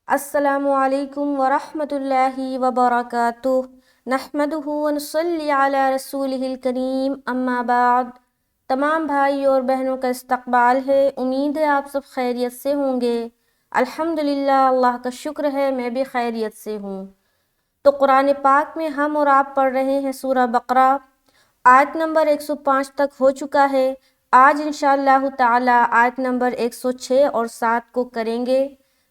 السلام علیکم ورحمۃ اللہ وبرکاتہ نحمدہ ونصلی علی رسولہ الکریم اما بعد۔ تمام بھائی اور بہنوں کا استقبال ہے، امید ہے آپ سب خیریت سے ہوں گے۔ الحمدللہ، اللہ کا شکر ہے میں بھی خیریت سے ہوں۔ تو قرآن پاک میں ہم اور آپ پڑھ رہے ہیں سورہ بقرہ، آیت نمبر 105 تک ہو چکا ہے۔ آج انشاءاللہ تعالی آیت نمبر 106 اور 7 کو کریں گے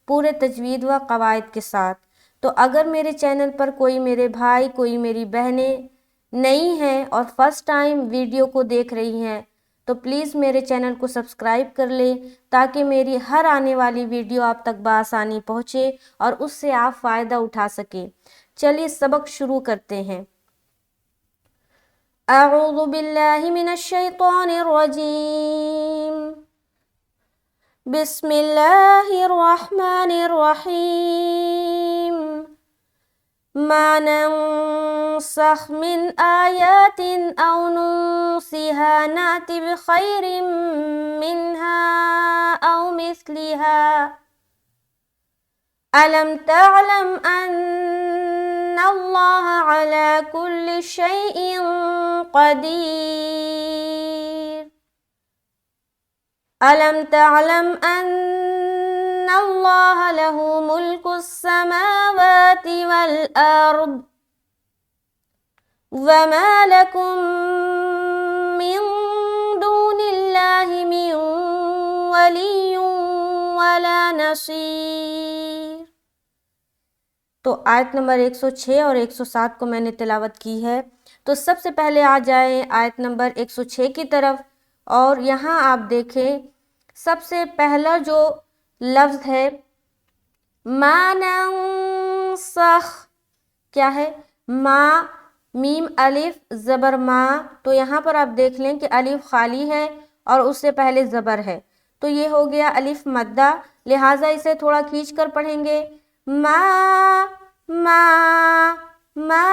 پورے تجوید و قواعد کے ساتھ۔ تو اگر میرے چینل پر کوئی میرے بھائی، کوئی میری بہنیں نئی ہیں اور فرسٹ ٹائم ویڈیو کو دیکھ رہی ہیں تو پلیز میرے چینل کو سبسکرائب کر لیں تاکہ میری ہر آنے والی ویڈیو آپ تک بآسانی پہنچے اور اس سے آپ فائدہ اٹھا سکیں۔ چلیے سبق شروع کرتے ہیں۔ اعوذ باللہ من الشیطان الرجیم، بسم اللہ الرحمن الرحیم۔ ما ننسخ من آیات او ننسها نأت بخیر منها او مثلها ألم تعلم أن الله على كل شيء قدير ألم تعلم أن الله له ملك السماوات والأرض وما لكم من دون الله من ولي ولا نصير۔ تو آیت نمبر 106 اور 107 کو میں نے تلاوت کی ہے۔ تو سب سے پہلے آ جائیں آیت نمبر 106 کی طرف، اور یہاں آپ دیکھیں سب سے پہلا جو لفظ ہے ما ننسخ، کیا ہے؟ ما، میم الف زبر ما، تو یہاں پر آپ دیکھ لیں کہ الف خالی ہے اور اس سے پہلے زبر ہے، تو یہ ہو گیا الف مدہ، لہٰذا اسے تھوڑا کھینچ کر پڑھیں گے ما ما ما،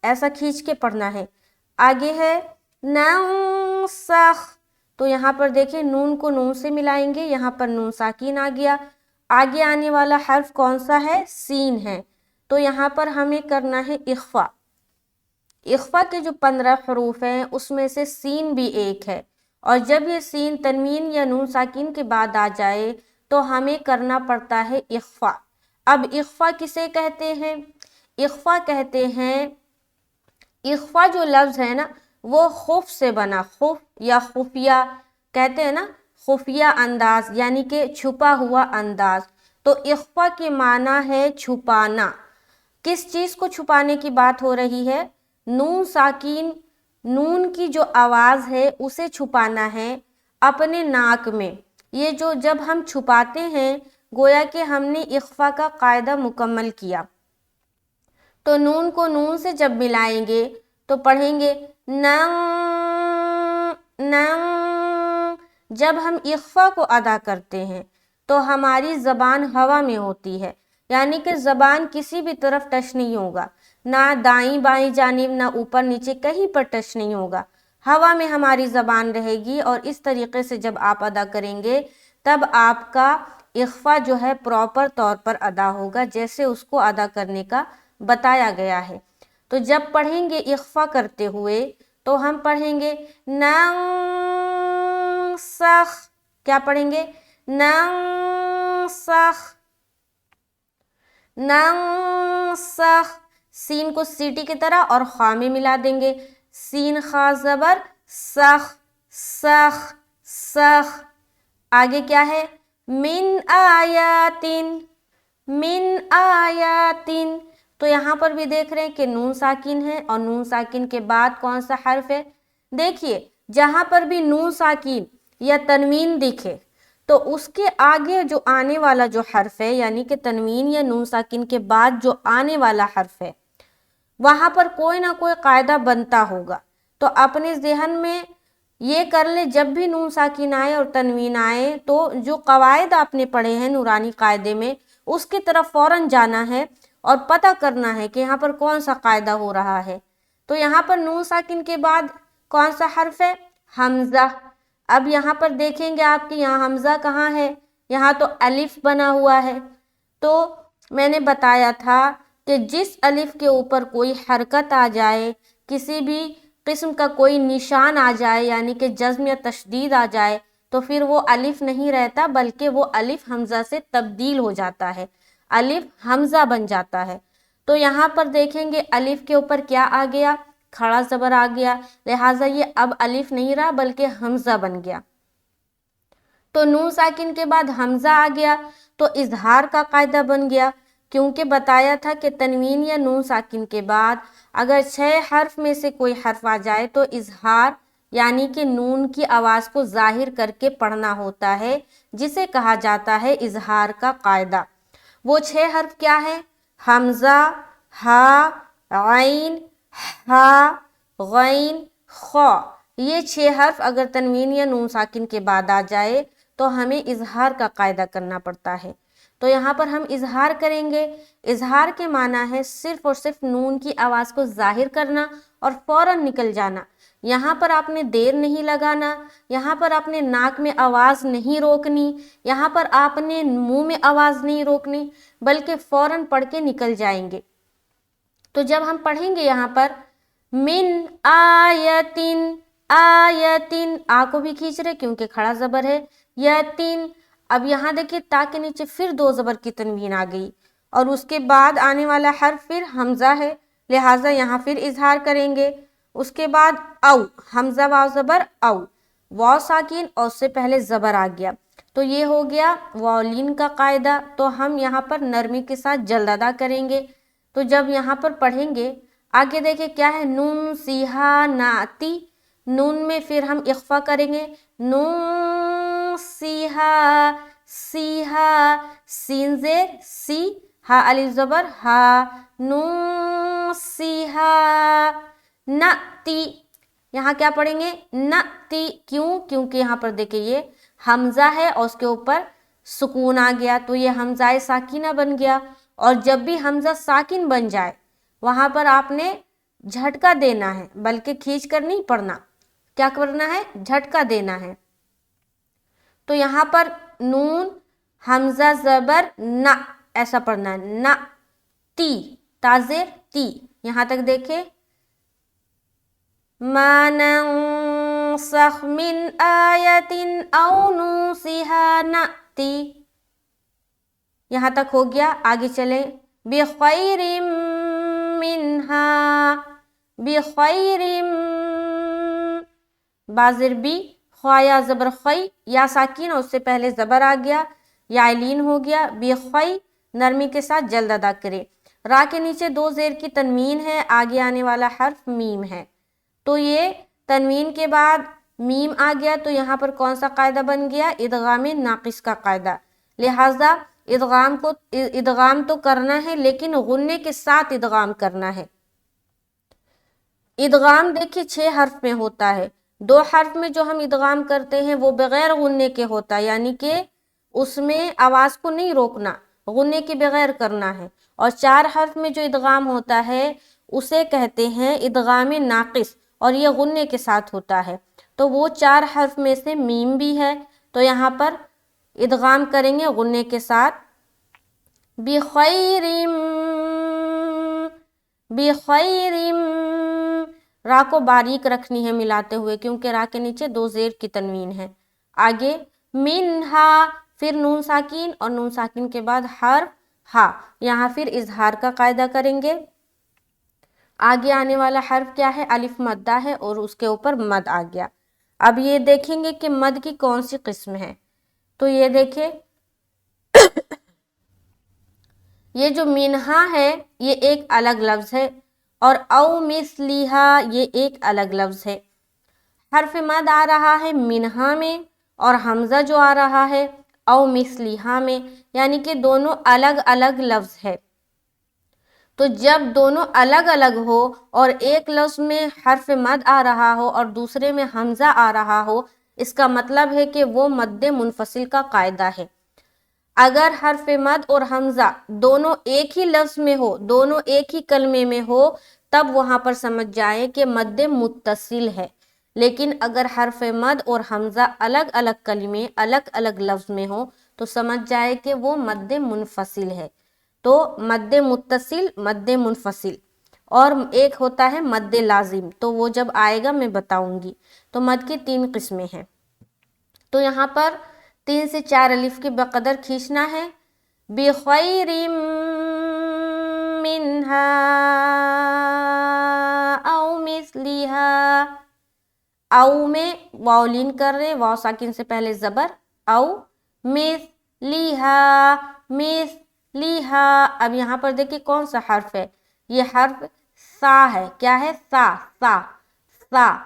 ایسا کھینچ کے پڑھنا ہے۔ آگے ہے ننسخ، تو یہاں پر دیکھیں نون کو نون سے ملائیں گے، یہاں پر نون ساکین آ گیا۔ آگے آنے والا حرف کون سا ہے؟ سین ہے، تو یہاں پر ہمیں کرنا ہے اخفا۔ اخفا کے جو 15 حروف ہیں اس میں سے سین بھی ایک ہے، اور جب یہ سین تنوین یا نون ساکین کے بعد آ جائے تو ہمیں کرنا پڑتا ہے اخفا۔ اب اخفا کسے کہتے ہیں؟ اخفا کہتے ہیں، اخفا جو لفظ ہے نا وہ خف سے بنا، خف یا خفیہ کہتے ہیں نا، خفیہ انداز یعنی کہ چھپا ہوا انداز۔ تو اخفا کے معنی ہے چھپانا۔ کس چیز کو چھپانے کی بات ہو رہی ہے؟ نون ساکین، نون کی جو آواز ہے اسے چھپانا ہے اپنے ناک میں۔ یہ جو جب ہم چھپاتے ہیں گویا کہ ہم نے اخفا کا قاعدہ مکمل کیا۔ تو نون کو نون سے جب ملائیں گے تو پڑھیں گے نن نن۔ جب ہم اخفا کو ادا کرتے ہیں تو ہماری زبان ہوا میں ہوتی ہے، یعنی کہ زبان کسی بھی طرف ٹچ نہیں ہوگا، نہ دائیں بائیں جانب، نہ اوپر نیچے، کہیں پر ٹچ نہیں ہوگا، ہوا میں ہماری زبان رہے گی۔ اور اس طریقے سے جب آپ ادا کریں گے تب آپ کا اخفا جو ہے پراپر طور پر ادا ہوگا جیسے اس کو ادا کرنے کا بتایا گیا ہے۔ تو جب پڑھیں گے اخفا کرتے ہوئے تو ہم پڑھیں گے ننسخ، کیا پڑھیں گے؟ ننسخ ننسخ، سین کو سیٹی کی طرح اور خا میں ملا دیں گے، سین خا زبر سخ سخ سخ۔ آگے کیا ہے؟ من آیاتن، من آیاتن، تو یہاں پر بھی دیکھ رہے ہیں کہ نون ساکن ہے اور نون ساکن کے بعد کون سا حرف ہے؟ دیکھیے جہاں پر بھی نون ساکن یا تنوین دکھے تو اس کے آگے جو آنے والا جو حرف ہے، یعنی کہ تنوین یا نون ساکن کے بعد جو آنے والا حرف ہے وہاں پر کوئی نہ کوئی قاعدہ بنتا ہوگا۔ تو اپنے ذہن میں یہ کر لے جب بھی نون ساکن آئے اور تنوین آئے تو جو قواعد آپ نے پڑھے ہیں نورانی قاعدے میں اس کی طرف فوراً جانا ہے اور پتہ کرنا ہے کہ یہاں پر کون سا قاعدہ ہو رہا ہے۔ تو یہاں پر نون ساکن کے بعد کون سا حرف ہے؟ حمزہ۔ اب یہاں پر دیکھیں گے آپ کہ یہاں حمزہ کہاں ہے؟ یہاں تو الف بنا ہوا ہے، تو میں نے بتایا تھا کہ جس الف کے اوپر کوئی حرکت آ جائے، کسی بھی قسم کا کوئی نشان آ جائے، یعنی کہ جزم یا تشدید آ جائے، تو پھر وہ الف نہیں رہتا بلکہ وہ الف حمزہ سے تبدیل ہو جاتا ہے، الف حمزہ بن جاتا ہے۔ تو یہاں پر دیکھیں گے الف کے اوپر کیا آ گیا؟ کھڑا زبر آ گیا، لہٰذا یہ اب الف نہیں رہا بلکہ حمزہ بن گیا۔ تو نون ساکن کے بعد حمزہ آ گیا تو اظہار کا قاعدہ بن گیا، کیونکہ بتایا تھا کہ تنوین یا نون ساکن کے بعد اگر 6 حرف میں سے کوئی حرف آ جائے تو اظہار یعنی کہ نون کی آواز کو ظاہر کر کے پڑھنا ہوتا ہے، جسے کہا جاتا ہے اظہار کا قاعدہ۔ وہ 6 حرف کیا ہے؟ حمزہ، ہا، عین، ہا، غین، خا۔ یہ 6 حرف اگر تنوین یا نون ساکن کے بعد آ جائے تو ہمیں اظہار کا قاعدہ کرنا پڑتا ہے۔ تو یہاں پر ہم اظہار کریں گے۔ اظہار کے معنی ہے صرف اور صرف نون کی آواز کو ظاہر کرنا اور فوراً نکل جانا۔ یہاں پر آپ نے دیر نہیں لگانا، یہاں پر آپ نے ناک میں آواز نہیں روکنی، یہاں پر آپ نے منہ میں آواز نہیں روکنی، بلکہ فوراً پڑھ کے نکل جائیں گے۔ تو جب ہم پڑھیں گے یہاں پر من آیتن، آیتن، آ کو بھی کھینچ رہے کیونکہ کھڑا زبر ہے، یتن۔ اب یہاں دیکھیں تا کے نیچے پھر 2 زبر کی تنوین آ گئی اور اس کے بعد آنے والا حرف پھر حمزہ ہے، لہٰذا یہاں پھر اظہار کریں گے۔ اس کے بعد او، حمزہ واو زبر او، واو ساکن اور اس سے پہلے زبر آ گیا، تو یہ ہو گیا واولین کا قاعدہ۔ تو ہم یہاں پر نرمی کے ساتھ جلد ادا کریں گے۔ تو جب یہاں پر پڑھیں گے آگے دیکھیں کیا ہے، نون سیہا ناتی، نون میں پھر ہم اخفا کریں گے، نون سیہا، سیہا، سین زیر سی، ہا الف زبر ہا، نون سیہا ناتی۔ یہاں کیا پڑھیں گے؟ ناتی، کیوں؟ کیونکہ یہاں پر دیکھیں یہ حمزہ ہے اور اس کے اوپر سکون آ گیا تو یہ حمزہ ساکینہ بن گیا، اور جب بھی حمزہ ساکن بن جائے وہاں پر آپ نے جھٹکا دینا ہے، بلکہ کھینچ کر نہیں پڑھنا۔ کیا کرنا ہے؟ جھٹکا دینا ہے۔ تو یہاں پر نون حمزہ زبر نا ایسا پڑھنا ہے، نا تی، تازر تی، یہاں تک دیکھیں ما ننسخ من آیت او ننسها نأتی، یہاں تک ہو گیا۔ آگے چلیں بخیر منہا، بخیر، بازر بی، خوایا زبر خی، یا ساکین اور اس سے پہلے زبر آ گیا، یا لین ہو گیا، بخی، نرمی کے ساتھ جلد ادا کرے۔ را کے نیچے 2 زیر کی تنوین ہے، آگے آنے والا حرف میم ہے، تو یہ تنوین کے بعد میم آ گیا تو یہاں پر کون سا قاعدہ بن گیا؟ ادغام ناقص کا قاعدہ۔ لہٰذا ادغام تو کرنا ہے لیکن غنے کے ساتھ ادغام کرنا ہے۔ ادغام دیکھیے 6 حرف میں ہوتا ہے، 2 حرف میں جو ہم ادغام کرتے ہیں وہ بغیر غنے کے ہوتا ہے، یعنی کہ اس میں آواز کو نہیں روکنا، غنے کے بغیر کرنا ہے، اور 4 حرف میں جو ادغام ہوتا ہے اسے کہتے ہیں ادغام ناقص، اور یہ غنے کے ساتھ ہوتا ہے۔ تو وہ 4 حرف میں سے میم بھی ہے، تو یہاں پر ادغام کریں گے غنے کے ساتھ، بخیر، بخیر، را کو باریک رکھنی ہے ملاتے ہوئے کیونکہ را کے نیچے 2 زیر کی تنوین ہے۔ آگے منہا، پھر نون ساکین اور نون ساکین کے بعد حرف ہا، یہاں پھر اظہار کا قاعدہ کریں گے۔ آگے آنے والا حرف کیا ہے؟ الف مدہ ہے اور اس کے اوپر مد آ گیا۔ اب یہ دیکھیں گے کہ مد کی کون سی قسم ہے، تو یہ دیکھیں یہ جو منہا ہے یہ ایک الگ لفظ ہے، اور او مثلیہا یہ ایک الگ لفظ ہے۔ حرف مد آ رہا ہے منہا میں اور حمزہ جو آ رہا ہے او مثلیہا میں، یعنی کہ دونوں الگ الگ لفظ ہے۔ تو جب دونوں الگ الگ ہو اور ایک لفظ میں حرف مد آ رہا ہو اور دوسرے میں حمزہ آ رہا ہو، اس کا مطلب ہے کہ وہ مد منفصل کا قاعدہ ہے۔ اگر حرف مد اور حمزہ دونوں ایک ہی لفظ میں ہو، دونوں ایک ہی کلمے میں ہو، تب وہاں پر سمجھ جائیں کہ مد متصل ہے۔ لیکن اگر حرف مد اور حمزہ الگ الگ کلمے الگ الگ لفظ میں ہو تو سمجھ جائے کہ وہ مد منفصل ہے. تو مد متصل، مد منفصل، اور ایک ہوتا ہے مد لازم، تو وہ جب آئے گا میں بتاؤں گی. تو مد کی 3 قسمیں ہیں. تو یہاں پر 3 سے 4 الف کے بقدر کھینچنا ہے. بخیر منہا او مثلہا، او میں واو لین کر رہے، واو ساکن سے پہلے زبر، او مثلہا، مثلہا. اب یہاں پر دیکھیں کون سا حرف ہے، یہ حرف سا ہے. کیا ہے؟ سا، سا، سا.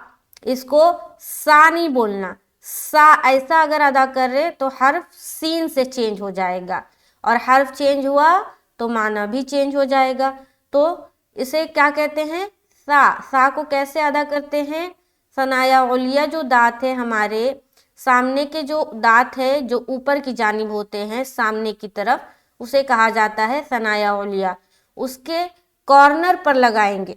اس کو سا نہیں بولنا، سا ایسا اگر ادا کر رہے تو حرف سین سے چینج ہو جائے گا، اور حرف چینج ہوا تو معنی بھی چینج ہو جائے گا. تو اسے کیا کہتے ہیں؟ سا. سا کو کیسے ادا کرتے ہیں؟ ثنایا علیہ جو دانت ہے ہمارے سامنے کے، جو دانت ہے جو اوپر کی جانب ہوتے ہیں سامنے کی طرف، اسے کہا جاتا ہے ثنایا علیہ. اس کے کارنر پر لگائیں گے.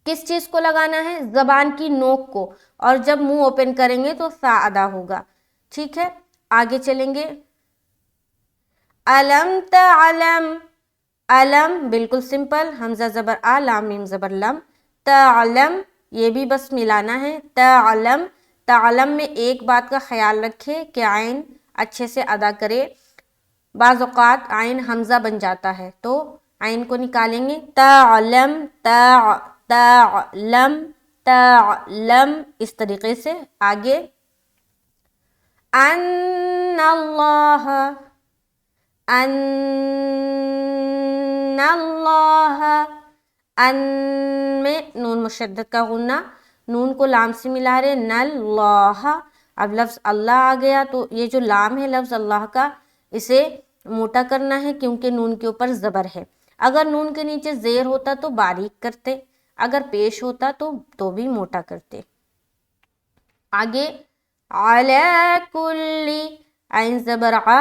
کس چیز کو لگانا ہے؟ زبان کی نوک کو، اور جب منہ اوپن کریں گے تو سا ادا ہوگا. ٹھیک ہے، آگے چلیں گے. علم تعلم، علم بالکل سمپل، حمزہ زبر آ، لام میم زبر لم. تعلم یہ بھی بس ملانا ہے. تعلم، تعلم میں ایک بات کا خیال رکھے کہ عین اچھے سے ادا کرے. بعض اوقات عین حمزہ بن جاتا ہے تو عین کو نکالیں گے. تعلم، تعلم، تعلم، اس طریقے سے. آگے ان اللہ، ان اللہ، ان میں نون مشدد کا غنہ، نون کو لام سے ملا رہے، نل اللہ. اب لفظ اللہ آ گیا تو یہ جو لام ہے لفظ اللہ کا، اسے موٹا کرنا ہے کیونکہ نون کے اوپر زبر ہے. اگر نون کے نیچے زیر ہوتا تو باریک کرتے، اگر پیش ہوتا تو بھی موٹا کرتے. آگے علی کلی، عین زبر ع،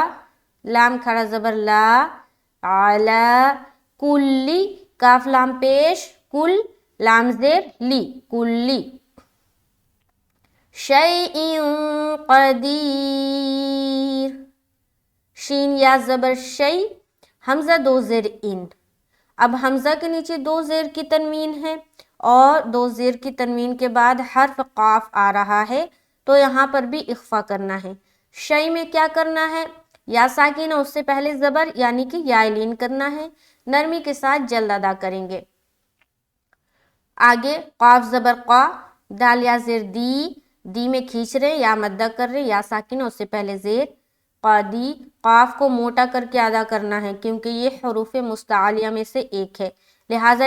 لام کھڑا زبر لا، علی کلی، کاف لام پیش، کل لام زیر لی، کلی. شیء قدیر، شین یا زبر شی، حمزہ 2 زیر ان. اب حمزہ کے نیچے 2 زیر کی تنوین ہے، اور 2 زیر کی تنوین کے بعد حرف قاف آ رہا ہے، تو یہاں پر بھی اخفا کرنا ہے. شی میں کیا کرنا ہے؟ یا ساکینہ اس سے پہلے زبر یعنی کہ یا لین کرنا ہے، نرمی کے ساتھ جلد ادا کریں گے. آگے قاف زبر قا، دال یا زیر دی، دی میں کھینچ رہے یا مدہ کر رہے، یا ساکینہ اس سے پہلے زیر، قادی. قاف کو موٹا کر کے ادا کرنا ہے کیونکہ یہ حروف مستعلیہ میں سے ایک ہے، لہٰذا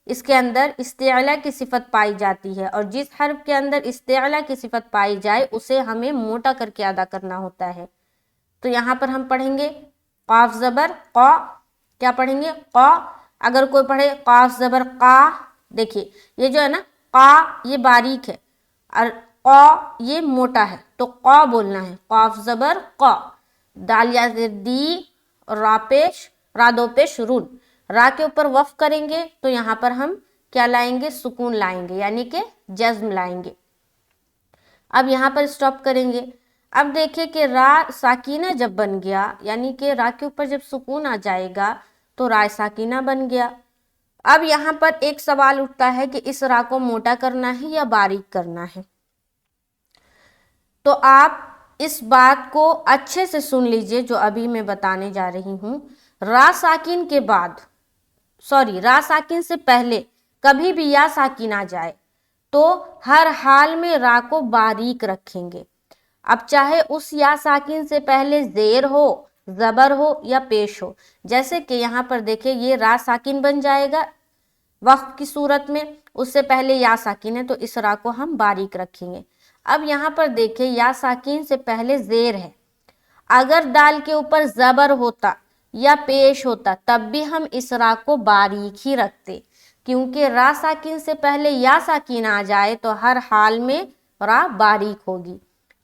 اس کے اندر استعلاء کی صفت پائی جاتی ہے، اور جس حرف کے اندر استعلاء کی صفت پائی جائے اسے ہمیں موٹا کر کے ادا کرنا ہوتا ہے. تو یہاں پر ہم پڑھیں گے قاف زبر قا. کیا پڑھیں گے؟ قا. اگر کوئی پڑھے قاف زبر قا، دیکھیے یہ جو ہے نا قا یہ باریک ہے اور قا یہ موٹا ہے، تو قا بولنا ہے. قاف زبر قا، دال یا زیر دی، را پیش، را دو پیش رون، را کے اوپر وقف کریں گے تو یہاں پر ہم کیا لائیں گے؟ سکون لائیں گے، یعنی کہ جزم لائیں گے. اب یہاں پر سٹاپ کریں گے. اب دیکھیں کہ را ساکینہ جب بن گیا، یعنی کہ را کے اوپر جب سکون آ جائے گا تو را ساکینہ بن گیا. اب یہاں پر ایک سوال اٹھتا ہے کہ اس را کو موٹا کرنا ہے یا باریک کرنا ہے. تو آپ اس بات کو اچھے سے سن لیجئے جو ابھی میں بتانے جا رہی ہوں. را ساکن کے بعد، را ساکن سے پہلے کبھی بھی یا ساکن آ جائے تو ہر حال میں را کو باریک رکھیں گے. اب چاہے اس یا ساکن سے پہلے زیر ہو، زبر ہو یا پیش ہو، جیسے کہ یہاں پر دیکھیں یہ را ساکن بن جائے گا وقف کی صورت میں، اس سے پہلے یا ساکن ہے تو اس را کو ہم باریک رکھیں گے. اب یہاں پر دیکھیں یا ساکن سے پہلے زیر ہے، اگر دال کے اوپر زبر ہوتا یا پیش ہوتا تب بھی ہم اس را کو باریک ہی رکھتے، کیونکہ را ساکن سے پہلے یا ساکن آ جائے تو ہر حال میں را باریک ہوگی.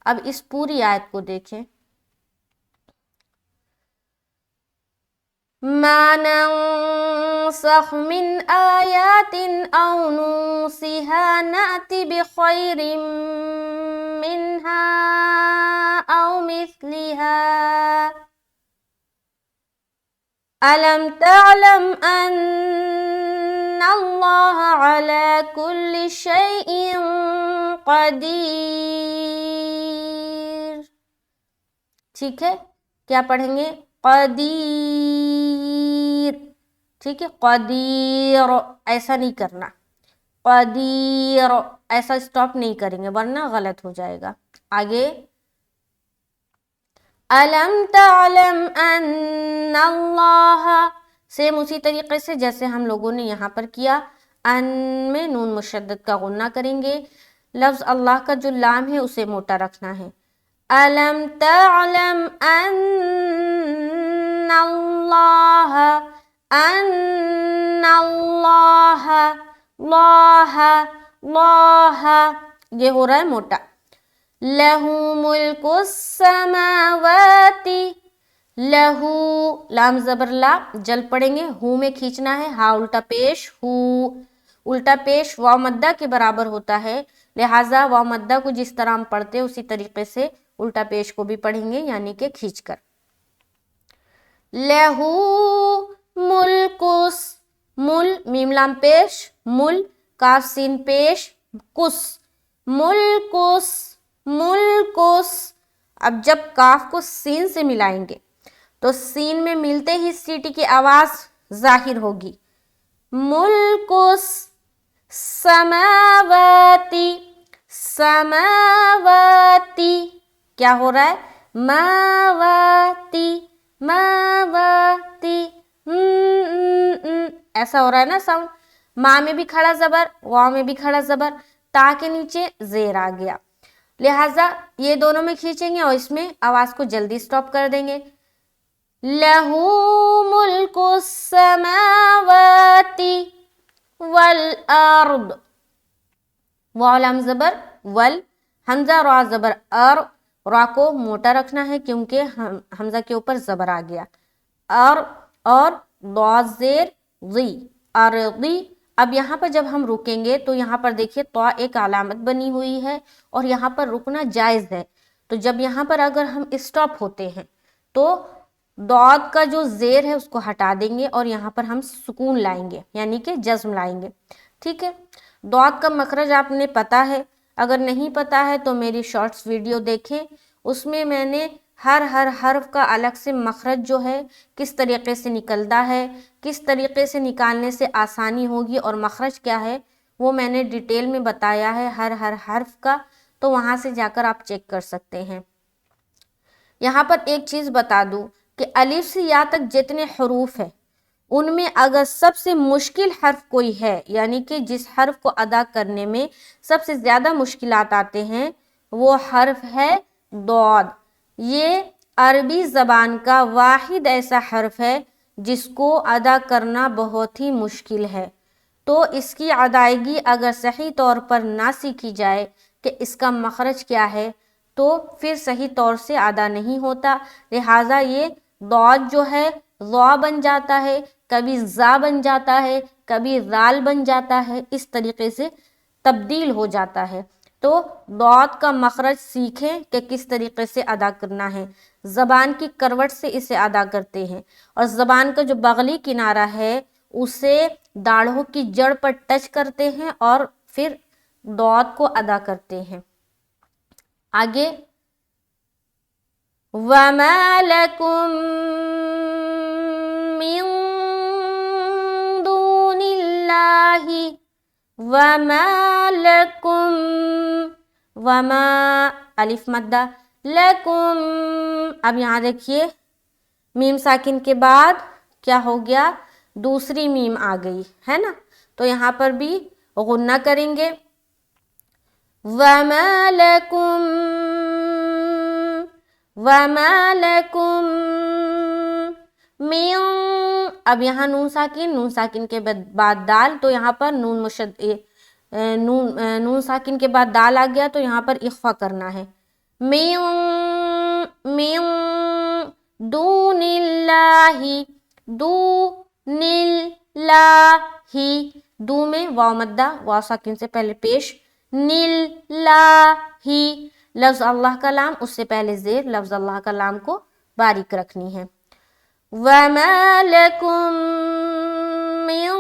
اب اس پوری آیت کو دیکھیں. ما ننسخ من آیات او ننسها نأتی بخیر منها أو مثلها ألم تعلم أن الله على كل شيء قدير. ٹھیک ہے, کیا پڑھیں گے؟ قدیر. ٹھیک ہے, قدیر ایسا نہیں کرنا, قدیر ایسا اسٹاپ نہیں کریں گے ورنہ غلط ہو جائے گا. آگے الم تعلم ان اللہ, سیم اسی طریقے سے جیسے ہم لوگوں نے یہاں پر کیا, ان میں نون مشدد کا غنہ کریں گے, لفظ اللہ کا جو لام ہے اسے موٹا رکھنا ہے. الم تعلم ان اللہ, ان اللہ, اللہ اللہ یہ ہو رہا ہے موٹا. لہو ملک السماوات, لہو لام زبر لا جل پڑیں گے, ہو میں کھینچنا ہے, ہا الٹا پیش ہو, الٹا پیش واو مدہ کے برابر ہوتا ہے, لہٰذا واو مدہ کو جس طرح ہم پڑھتے ہیں اسی طریقے سے الٹا پیش کو بھی پڑھیں گے, یعنی کہ کھینچ کر. لہو ملکس, مل میم لام پیش, مل کاف سین پیش, کس, ملکس ملکس. اب جب کاف کو سین سے ملائیں گے تو سین میں ملتے ہی سیٹی کی آواز ظاہر ہوگی. ملکس سماواتی, سماواتی کیا ہو رہا ہے؟ ماواتی, ماواتی, ایسا ہو رہا ہے نا ساؤنڈ. ما میں بھی کھڑا زبر, واو میں بھی کھڑا زبر, تا کے نیچے زیر آ گیا, لہٰذا یہ دونوں میں کھینچیں گے اور اس میں آواز کو جلدی سٹاپ کر دیں گے. لہو ملک السماوات والارض, واو لام زبر ول, حمزہ را زبر ار, را کو موٹا رکھنا ہے کیونکہ حمزہ کے اوپر زبر آ گیا. اور ضاد زیر ضی, ارضی. اب یہاں پر جب ہم رکیں گے تو یہاں پر دیکھیے تو ایک علامت بنی ہوئی ہے اور یہاں پر رکنا جائز ہے. تو جب یہاں پر اگر ہم اسٹاپ ہوتے ہیں تو ضاد کا جو زیر ہے اس کو ہٹا دیں گے اور یہاں پر ہم سکون لائیں گے, یعنی کہ جزم لائیں گے. ٹھیک ہے, ضاد کا مخرج آپ نے پتا ہے, اگر نہیں پتا ہے تو میری شارٹس ویڈیو دیکھیں, اس میں میں نے ہر حرف کا الگ سے مخرج جو ہے کس طریقے سے نکلتا ہے, کس طریقے سے نکالنے سے آسانی ہوگی اور مخرج کیا ہے وہ میں نے ڈیٹیل میں بتایا ہے ہر حرف کا, تو وہاں سے جا کر آپ چیک کر سکتے ہیں. یہاں پر ایک چیز بتا دوں کہ الف سے یا تک جتنے حروف ہیں ان میں اگر سب سے مشکل حرف کوئی ہے, یعنی کہ جس حرف کو ادا کرنے میں سب سے زیادہ مشکلات آتے ہیں, وہ حرف ہے ضاد. یہ عربی زبان کا واحد ایسا حرف ہے جس کو ادا کرنا بہت ہی مشکل ہے. تو اس کی ادائیگی اگر صحیح طور پر نہ سیکھی جائے کہ اس کا مخرج کیا ہے تو پھر صحیح طور سے ادا نہیں ہوتا. لہٰذا یہ ضاد جو ہے ضا بن جاتا ہے, کبھی زا بن جاتا ہے, کبھی ذال بن جاتا ہے, اس طریقے سے تبدیل ہو جاتا ہے. تو ضاد کا مخرج سیکھیں کہ کس طریقے سے ادا کرنا ہے. زبان کی کروٹ سے اسے ادا کرتے ہیں اور زبان کا جو بغلی کنارہ ہے اسے داڑھوں کی جڑ پر ٹچ کرتے ہیں اور پھر ضاد کو ادا کرتے ہیں. آگے وَمَا لَكُم مِّن دُونِ اللَّهِ, وَمَا لَكُم, وَمَا الف مدہ, لَكُم. اب یہاں دیکھیے میم ساکن کے بعد کیا ہو گیا, دوسری میم آ گئی ہے نا, تو یہاں پر بھی غنہ کریں گے. وَمَا لَكُم, وَمَا لَكُم مِّن, اب یہاں نون ساکن کے بعد دال, تو یہاں پر نون ساکن کے بعد دال آ گیا تو یہاں پر اخفا کرنا ہے. من دون اللہ, دون اللہ, دو میں واو مدہ, واو ساکن سے پہلے پیش, نیل لا ہی, لفظ اللہ کا لام، اس سے پہلے زیر لفظ اللہ کا لام کو باریک رکھنی ہے. وَمَا لَكُم مِّن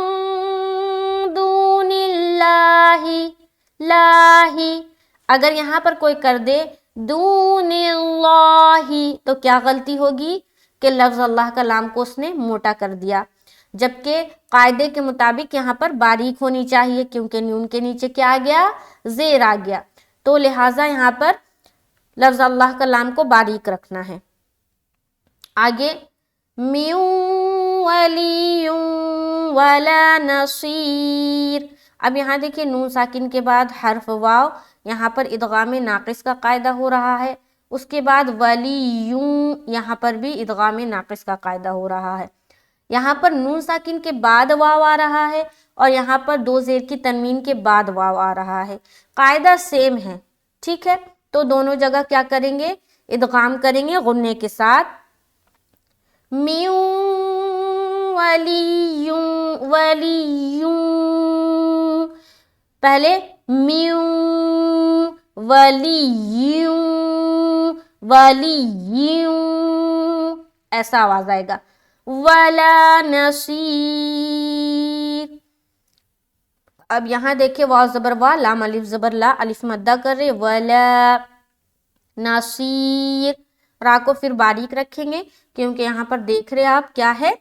دُونِ اللَّهِ لاہی، اگر یہاں پر کوئی کر دے دون اللہ تو کیا غلطی ہوگی کہ لفظ اللہ کا لام کو اس نے موٹا کر دیا، جبکہ قاعدے کے مطابق یہاں پر باریک ہونی چاہیے کیونکہ نون کے نیچے کیا آ گیا، زیر آ گیا، تو لہٰذا یہاں پر لفظ اللہ کا لام کو باریک رکھنا ہے. آگے من ولی ولا نصیر، اب یہاں دیکھیں نون ساکن کے بعد حرف واو، یہاں پر ادغام ناقص کا قاعدہ ہو رہا ہے. اس کے بعد ولی، یہاں پر بھی ادغام ناقص کا قاعدہ ہو رہا ہے. یہاں پر نون ساکن کے بعد واو آ رہا ہے اور یہاں پر دو زیر کی تنوین کے بعد واو آ رہا ہے. قاعدہ سیم ہے، ٹھیک ہے، تو دونوں جگہ کیا کریں گے، ادغام کریں گے غنے کے ساتھ. من ولی ولی، پہلے من ولی ولی، ایسا آواز آئے گا. ولا نصیر، اب یہاں دیکھیں واو زبر وا، لام الف زبر لا، الف مدہ کر رہے، ولا نصیر، را کو پھر باریک رکھیں گے کیونکہ یہاں پر دیکھ رہے آپ کیا ہے،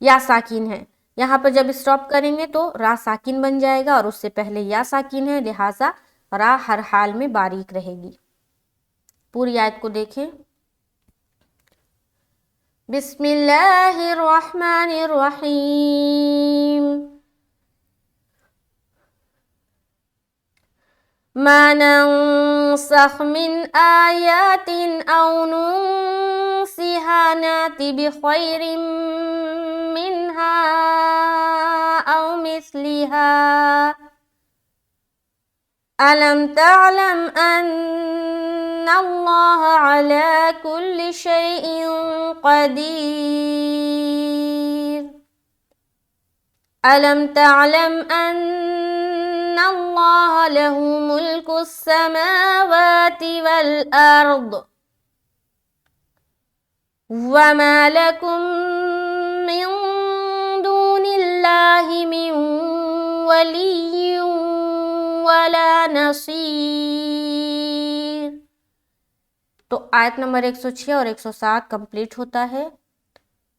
یا ساکین ہے. یہاں پر جب اسٹاپ کریں گے تو را ساکین بن جائے گا اور اس سے پہلے یا ساکین ہے، لہٰذا را ہر حال میں باریک رہے گی. پوری آیت کو دیکھیں. بسم اللہ الرحمن الرحیم. ما ننسخ من آیات او ننسها نات بخیر منها او مثلها ألم تعلم أن الله على كل شيء قدير ألم تعلم أن الله له ملك السماوات والأرض وما لكم من دون الله من ولي ولا نصیر. تو آیت نمبر 106 اور 107 کمپلیٹ ہوتا ہے.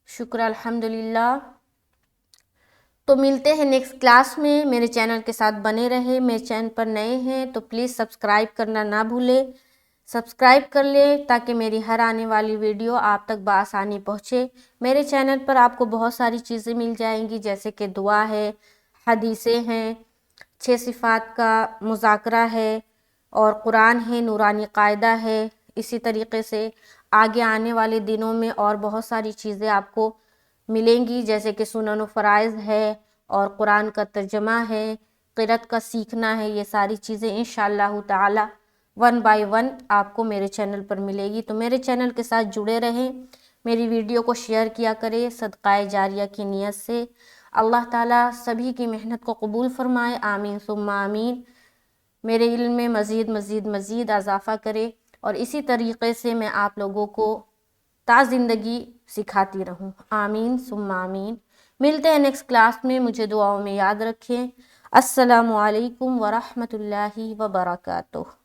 شکر الحمدللہ. تو ملتے ہیں نیکسٹ کلاس میں. میرے چینل کے ساتھ بنے رہے. میرے چینل پر نئے ہیں تو پلیز سبسکرائب کرنا نہ بھولے. سبسکرائب کر لیں تاکہ میری ہر آنے والی ویڈیو آپ تک بآسانی پہنچے. میرے چینل پر آپ کو بہت ساری چیزیں مل جائیں گی جیسے کہ دعا ہے، حدیثیں ہیں، 6 صفات کا مذاکرہ ہے اور قرآن ہے، نورانی قاعدہ ہے. اسی طریقے سے آگے آنے والے دنوں میں اور بہت ساری چیزیں آپ کو ملیں گی جیسے کہ سنن و فرائض ہے اور قرآن کا ترجمہ ہے، قرأت کا سیکھنا ہے. یہ ساری چیزیں انشاءاللہ تعالی 1 بائی 1 آپ کو میرے چینل پر ملے گی. تو میرے چینل کے ساتھ جڑے رہیں. میری ویڈیو کو شیئر کیا کرے صدقہ جاریہ کی نیت سے. اللہ تعالیٰ سبھی کی محنت کو قبول فرمائے. آمین ثم آمین. میرے علم میں مزید اضافہ کرے اور اسی طریقے سے میں آپ لوگوں کو تا زندگی سکھاتی رہوں. آمین ثم آمین. ملتے ہیں نیکسٹ کلاس میں. مجھے دعاؤں میں یاد رکھیں. السلام علیکم ورحمۃ اللہ وبرکاتہ.